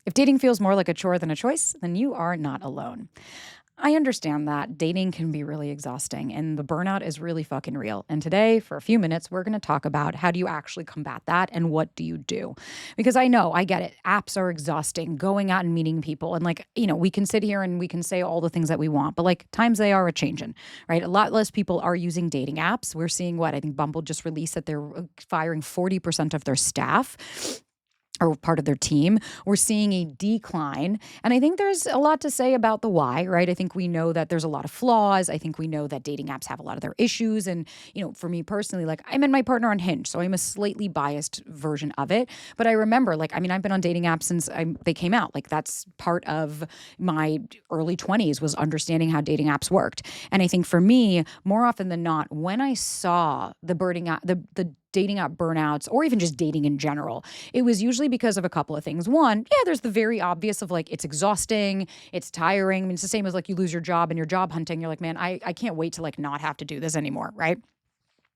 If dating feels more like a chore than a choice, then you are not alone. I understand that dating can be really exhausting and the burnout is really fucking real. And today, for a few minutes, we're going to talk about how do you actually combat that and what do you do? Because I know, I get it. Apps are exhausting, going out and meeting people. And we can sit here and we can say all the things that we want, but times they are a changing, right? A lot less people are using dating apps. We're seeing what I think Bumble just released that they're firing 40% of their staff or part of their team. We're seeing a decline. And I think there's a lot to say about the why, right? I think we know that there's a lot of flaws. I think we know that dating apps have a lot of their issues. And, for me personally, I met my partner on Hinge, so I'm a slightly biased version of it. But I remember, I've been on dating apps since they came out. That's part of my early 20s was understanding how dating apps worked. And I think for me, more often than not, when I saw the burning out, the dating app burnouts, or even just dating in general, it was usually because of a couple of things. One, yeah, there's the very obvious of it's exhausting, it's tiring. I mean, it's the same as you lose your job and you're job hunting. You're like, man, I can't wait to not have to do this anymore, right?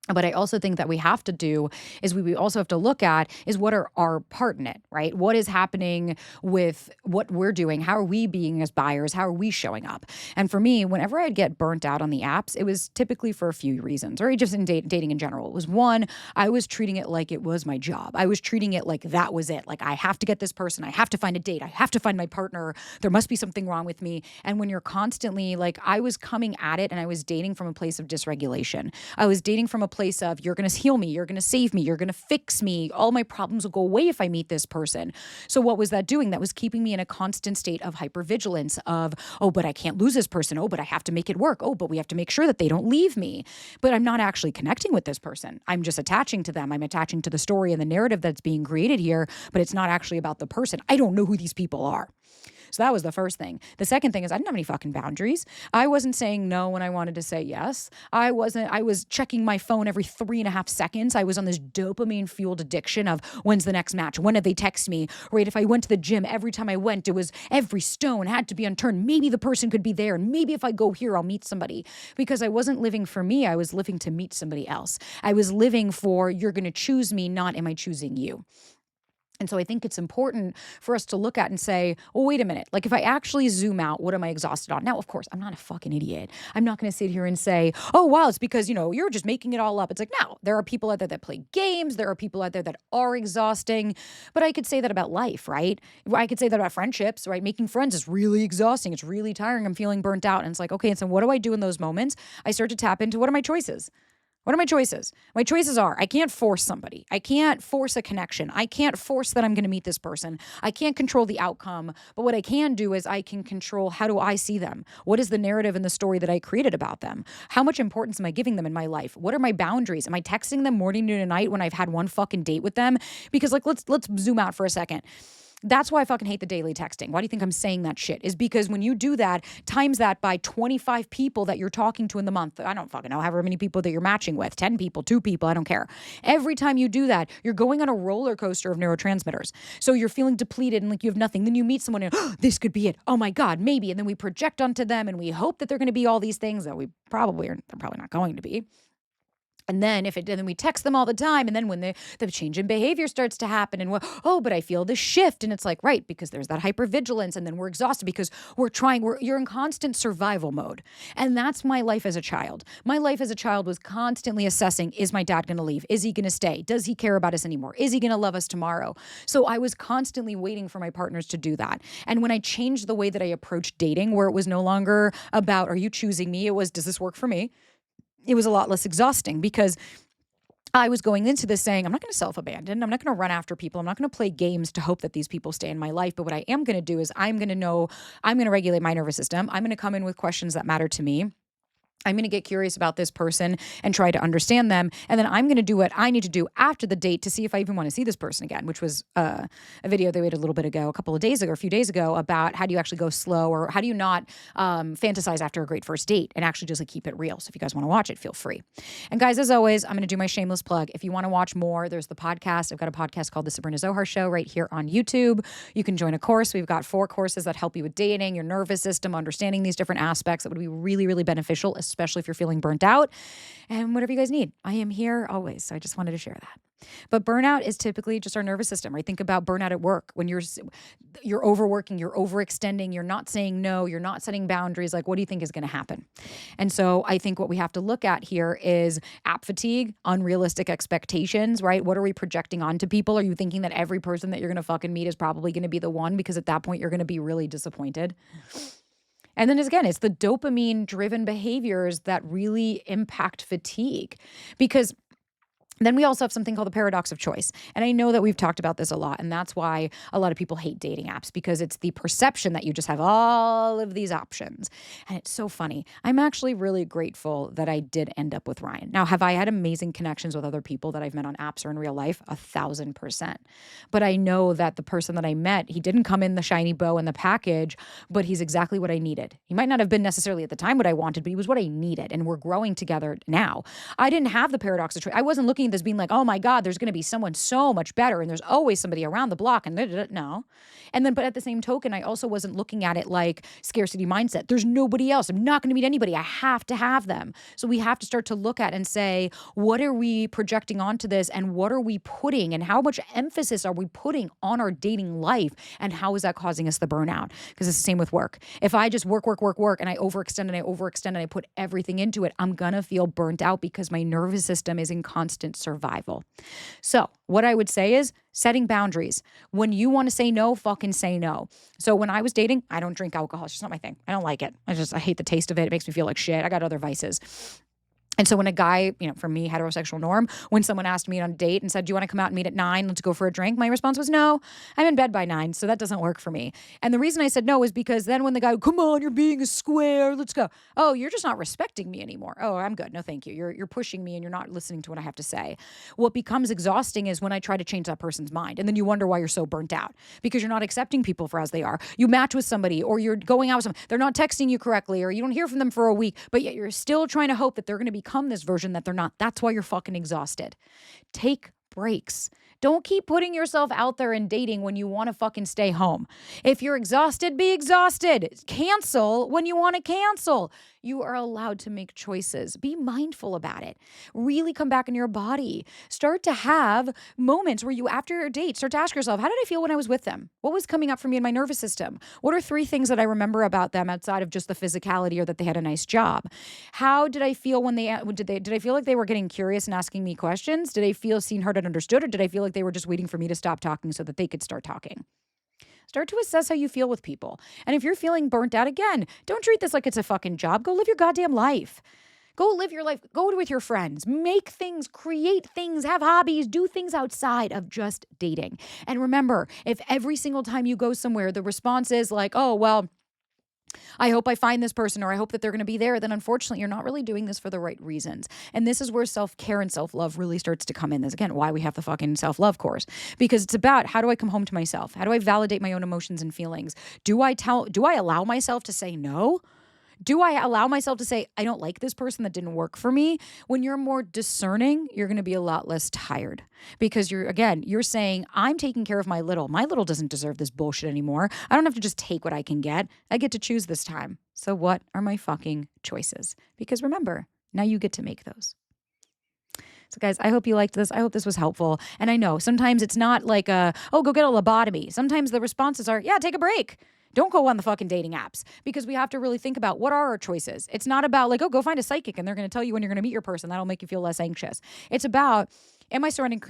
But I also think that we have to do is we also have to look at is what are our part in it, right? What is happening with what we're doing? How are we being as buyers? How are we showing up? And for me, whenever I'd get burnt out on the apps, it was typically for a few reasons, or just in dating in general. It was one, I was treating it like it was my job. I was treating it like that was it. I have to get this person. I have to find a date. I have to find my partner. There must be something wrong with me. And when you're constantly I was coming at it and I was dating from a place of dysregulation. I was dating from a place of you're going to heal me, you're going to save me, you're going to fix me. All my problems will go away if I meet this person. So what was that doing? That was keeping me in a constant state of hypervigilance of, oh, but I can't lose this person. Oh, but I have to make it work. Oh, but we have to make sure that they don't leave me. But I'm not actually connecting with this person. I'm just attaching to them. I'm attaching to the story and the narrative that's being created here, but it's not actually about the person. I don't know who these people are. So that was the first thing. The second thing is I didn't have any fucking boundaries. I wasn't saying no when I wanted to say yes. I was checking my phone every 3.5 seconds. I was on this dopamine fueled addiction of when's the next match? When did they text me? Right? If I went to the gym, every time I went, it was every stone had to be unturned. Maybe the person could be there. And maybe if I go here, I'll meet somebody. Because I wasn't living for me. I was living to meet somebody else. I was living for you're going to choose me, not am I choosing you. And so I think it's important for us to look at and say, well, wait a minute. If I actually zoom out, what am I exhausted on? Now, of course, I'm not a fucking idiot. I'm not going to sit here and say, oh, wow, it's because, you're just making it all up. It's no, there are people out there that play games. There are people out there that are exhausting. But I could say that about life, right? I could say that about friendships, right? Making friends is really exhausting. It's really tiring. I'm feeling burnt out. And it's okay, and so what do I do in those moments? I start to tap into what are my choices? What are my choices? My choices are I can't force somebody. I can't force a connection. I can't force that I'm going to meet this person. I can't control the outcome. But what I can do is I can control how do I see them? What is the narrative and the story that I created about them? How much importance am I giving them in my life? What are my boundaries? Am I texting them morning, noon, and night when I've had one fucking date with them? Because let's zoom out for a second. That's why I fucking hate the daily texting. Why do you think I'm saying that shit? Is because when you do that, times that by 25 people that you're talking to in the month. I don't fucking know, however many people that you're matching with, 10 people, 2 people, I don't care. Every time you do that, you're going on a roller coaster of neurotransmitters. So you're feeling depleted and you have nothing. Then you meet someone and this could be it. Oh my God, maybe. And then we project onto them and we hope that they're going to be all these things that we probably are. They're probably not going to be. And then then we text them all the time. And then when the change in behavior starts to happen and but I feel this shift. And it's right, because there's that hypervigilance. And then we're exhausted because you're in constant survival mode. And that's my life as a child. My life as a child was constantly assessing, is my dad going to leave? Is he going to stay? Does he care about us anymore? Is he going to love us tomorrow? So I was constantly waiting for my partners to do that. And when I changed the way that I approached dating, where it was no longer about, are you choosing me? It was, does this work for me? It was a lot less exhausting because I was going into this saying, I'm not going to self-abandon. I'm not going to run after people. I'm not going to play games to hope that these people stay in my life. But what I am going to do is I'm going to regulate my nervous system. I'm going to come in with questions that matter to me. I'm going to get curious about this person and try to understand them. And then I'm going to do what I need to do after the date to see if I even want to see this person again, which was a video they made a little bit ago, a few days ago, about how do you actually go slow, or how do you not fantasize after a great first date and actually just keep it real. So if you guys want to watch it, feel free. And guys, as always, I'm going to do my shameless plug. If you want to watch more, there's the podcast. I've got a podcast called The Sabrina Zohar Show right here on YouTube. You can join a course. We've got 4 courses that help you with dating, your nervous system, understanding these different aspects that would be really, really beneficial, especially if you're feeling burnt out. And whatever you guys need, I am here always. So I just wanted to share that. But burnout is typically just our nervous system, right? Think about burnout at work when you're overworking, you're overextending, you're not saying no, you're not setting boundaries. Like, what do you think is going to happen? And so I think what we have to look at here is app fatigue, unrealistic expectations, right? What are we projecting onto people? Are you thinking that every person that you're going to fucking meet is probably going to be the one? Because at that point, you're going to be really disappointed. And then again, it's the dopamine driven behaviors that really impact fatigue because then we also have something called the paradox of choice. And I know that we've talked about this a lot. And that's why a lot of people hate dating apps because it's the perception that you just have all of these options. And it's so funny. I'm actually really grateful that I did end up with Ryan. Now, have I had amazing connections with other people that I've met on apps or in real life? 1,000%. But I know that the person that I met, he didn't come in the shiny bow and the package, but he's exactly what I needed. He might not have been necessarily at the time what I wanted, but he was what I needed. And we're growing together now. I didn't have the paradox of choice. I wasn't looking at this being like, oh my God, there's going to be someone so much better. And there's always somebody around the block. And no. And then, but at the same token, I also wasn't looking at it like scarcity mindset. There's nobody else. I'm not going to meet anybody. I have to have them. So we have to start to look at and say, what are we projecting onto this? And what are we putting? And how much emphasis are we putting on our dating life? And how is that causing us the burnout? Because it's the same with work. If I just work, and I overextend and I put everything into it, I'm going to feel burnt out because my nervous system is in constant survival. So what I would say is setting boundaries. When you want to say no, fucking say no. So when I was dating, I don't drink alcohol. It's just not my thing. I don't like it. I hate the taste of it. It makes me feel like shit. I got other vices. And so when a guy, for me, heterosexual norm, when someone asked me on a date and said, do you want to come out and meet at 9? Let's go for a drink. My response was, no, I'm in bed by 9. So that doesn't work for me. And the reason I said no is because then when the guy, come on, you're being a square. Let's go. Oh, you're just not respecting me anymore. Oh, I'm good. No, thank you. You're pushing me and you're not listening to what I have to say. What becomes exhausting is when I try to change that person's mind. And then you wonder why you're so burnt out because you're not accepting people for as they are. You match with somebody or you're going out with someone. They're not texting you correctly or you don't hear from them for a week, but yet you're still trying to hope that they're going to become this version that they're not. That's why you're fucking exhausted. Take breaks. Don't keep putting yourself out there and dating when you want to fucking stay home. If you're exhausted, be exhausted. Cancel when you want to cancel. You are allowed to make choices. Be mindful about it. Really come back in your body. Start to have moments where you, after your date, start to ask yourself, how did I feel when I was with them? What was coming up for me in my nervous system? What are 3 things that I remember about them outside of just the physicality or that they had a nice job? How did I feel when did I feel like they were getting curious and asking me questions? Did I feel seen, heard, and understood? Or did I feel like they were just waiting for me to stop talking so that they could start talking? Start to assess how you feel with people. And if you're feeling burnt out, again, don't treat this like it's a fucking job. Go live your goddamn life. Go live your life. Go with your friends. Make things, create things, have hobbies, do things outside of just dating. And remember, if every single time you go somewhere, the response is like, oh, well, I hope I find this person or I hope that they're going to be there, then unfortunately, you're not really doing this for the right reasons. And this is where self-care and self-love really starts to come in. This, again, why we have the fucking self-love course. Because it's about how do I come home to myself? How do I validate my own emotions and feelings? Do I allow myself to say no? Do I allow myself to say, I don't like this person, that didn't work for me? When you're more discerning, you're going to be a lot less tired because you're saying, I'm taking care of my little. My little doesn't deserve this bullshit anymore. I don't have to just take what I can get. I get to choose this time. So what are my fucking choices? Because remember, now you get to make those. So guys, I hope you liked this. I hope this was helpful. And I know sometimes it's not like go get a lobotomy. Sometimes the responses are, yeah, take a break. Don't go on the fucking dating apps because we have to really think about what are our choices. It's not about like, go find a psychic and they're going to tell you when you're going to meet your person. That'll make you feel less anxious. It's about, am I surrendering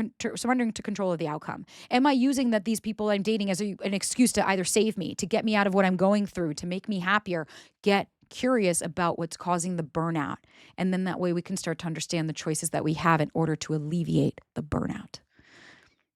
to control of the outcome? Am I using that these people I'm dating as an excuse to either save me, to get me out of what I'm going through, to make me happier? Get curious about what's causing the burnout. And then that way we can start to understand the choices that we have in order to alleviate the burnout.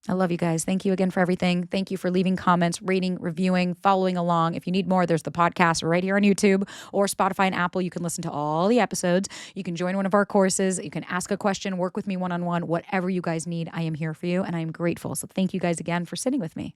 I love you guys. Thank you again for everything. Thank you for leaving comments, rating, reviewing, following along. If you need more, there's the podcast right here on YouTube or Spotify and Apple. You can listen to all the episodes. You can join one of our courses. You can ask a question, work with me one-on-one, whatever you guys need. I am here for you and I am grateful. So thank you guys again for sitting with me.